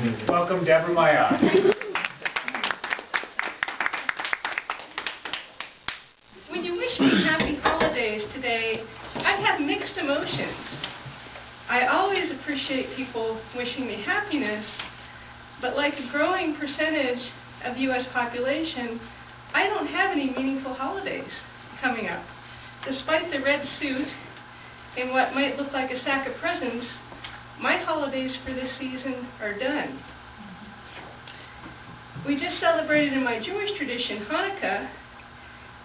Welcome, Deborah Mayotte. When you wish me happy holidays today, I have mixed emotions. I always appreciate people wishing me happiness, but like a growing percentage of the U.S. population, I don't have any meaningful holidays coming up. Despite the red suit and what might look like a sack of presents, my holidays for this season are done. We just celebrated in my Jewish tradition Hanukkah,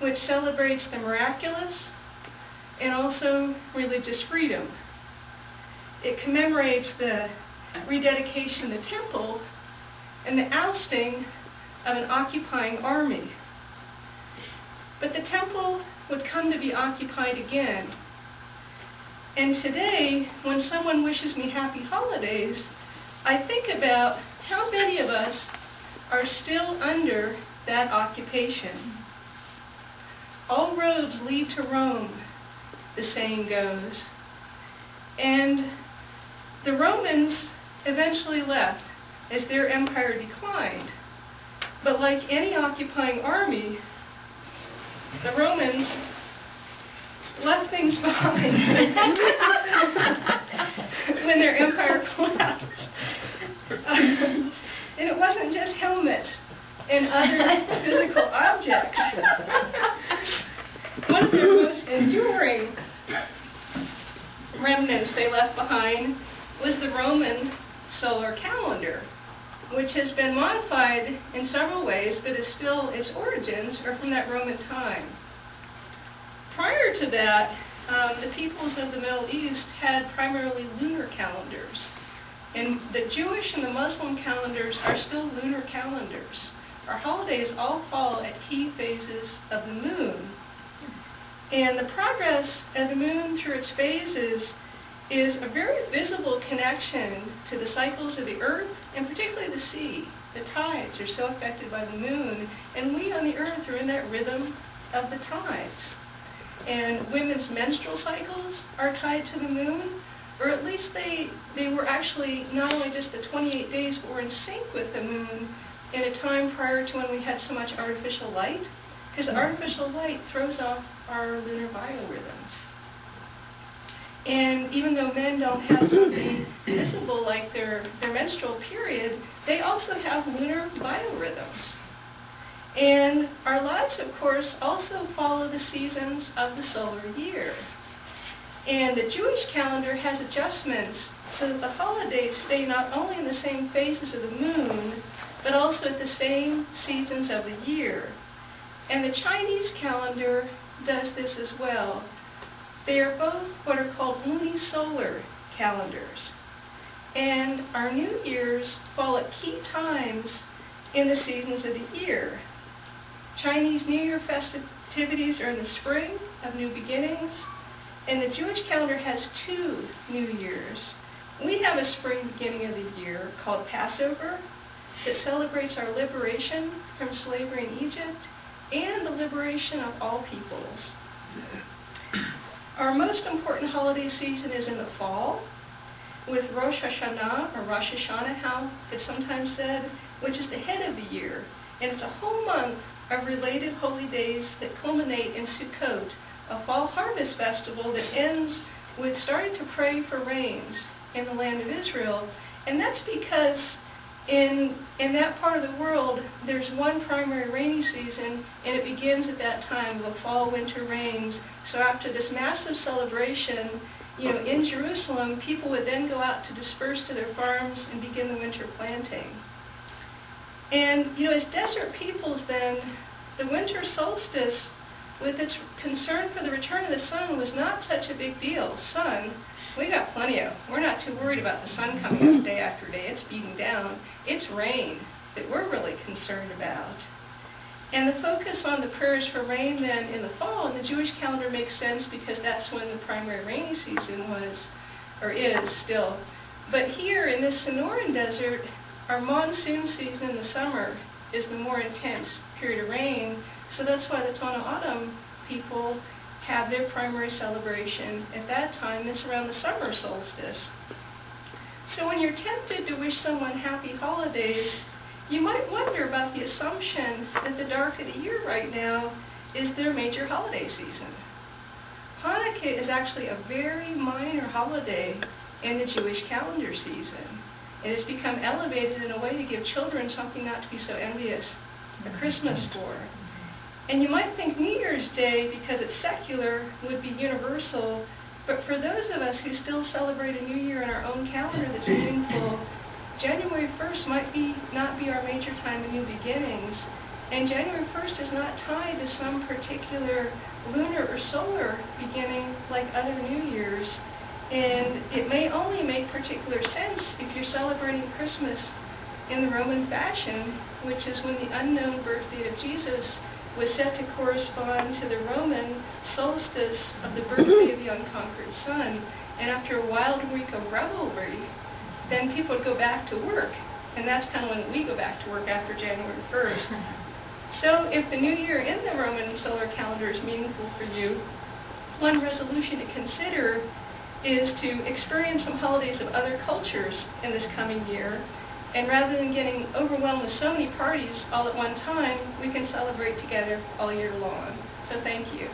which celebrates the miraculous and also religious freedom. It commemorates the rededication of the temple and the ousting of an occupying army. But the temple would come to be occupied again. And today, when someone wishes me happy holidays, I think about how many of us are still under that occupation. All roads lead to Rome, the saying goes. And the Romans eventually left as their empire declined. But like any occupying army, the Romans left things behind when their empire collapsed. And it wasn't just helmets and other physical objects. One of their most enduring remnants they left behind was the Roman solar calendar, which has been modified in several ways, but is still, its origins are from that Roman time. Prior to that, the peoples of the Middle East had primarily lunar calendars. And the Jewish and the Muslim calendars are still lunar calendars. Our holidays all fall at key phases of the moon. And the progress of the moon through its phases is a very visible connection to the cycles of the earth, and particularly the sea. The tides are so affected by the moon, and we on the earth are in that rhythm of the tides. And women's menstrual cycles are tied to the moon, or at least they were actually not only just the 28 days, but were in sync with the moon in a time prior to when we had so much artificial light, because artificial light throws off our lunar biorhythms. And even though men don't have something visible like their menstrual period, they also have lunar biorhythms. And our lives, of course, also follow the seasons of the solar year. And the Jewish calendar has adjustments so that the holidays stay not only in the same phases of the moon, but also at the same seasons of the year. And the Chinese calendar does this as well. They are both what are called lunisolar calendars. And our New Year's fall at key times in the seasons of the year. Chinese New Year festivities are in the spring of new beginnings, and the Jewish calendar has two New Years. We have a spring beginning of the year called Passover that celebrates our liberation from slavery in Egypt and the liberation of all peoples. Our most important holiday season is in the fall, with Rosh Hashanah, or Rosh Hashanah, how it's sometimes said, which is the head of the year. And it's a whole month of related holy days that culminate in Sukkot, a fall harvest festival that ends with starting to pray for rains in the land of Israel. And that's because in that part of the world, there's one primary rainy season, and it begins at that time with the fall-winter rains. So after this massive celebration, in Jerusalem, people would then go out to disperse to their farms and begin the winter planting. And, as desert peoples then, the winter solstice, with its concern for the return of the sun, was not such a big deal. Sun, we got plenty of. We're not too worried about the sun coming up day after day. It's beating down. It's rain that we're really concerned about. And the focus on the prayers for rain then in the fall in the Jewish calendar makes sense because that's when the primary rainy season was, or is still. But here in this Sonoran desert, our monsoon season in the summer is the more intense period of rain. So that's why the Tona Autumn people have their primary celebration at that time. It's around the summer solstice. So when you're tempted to wish someone happy holidays, you might wonder about the assumption that the dark of the year right now is their major holiday season. Hanukkah is actually a very minor holiday in the Jewish calendar season. It has become elevated in a way to give children something not to be so envious of Christmas for. And you might think New Year's Day, because it's secular, would be universal, but for those of us who still celebrate a new year in our own calendar that's meaningful, January 1st might not be our major time of new beginnings, and January 1st is not tied to some particular lunar or solar beginning like other New Years. And it may only make particular sense if you're celebrating Christmas in the Roman fashion, which is when the unknown birth date of Jesus was set to correspond to the Roman solstice of the birthday of the unconquered sun. And after a wild week of revelry, then people would go back to work. And that's kind of when we go back to work after January 1st. So if the new year in the Roman solar calendar is meaningful for you, one resolution to consider is to experience some holidays of other cultures in this coming year. And rather than getting overwhelmed with so many parties all at one time, we can celebrate together all year long. So thank you.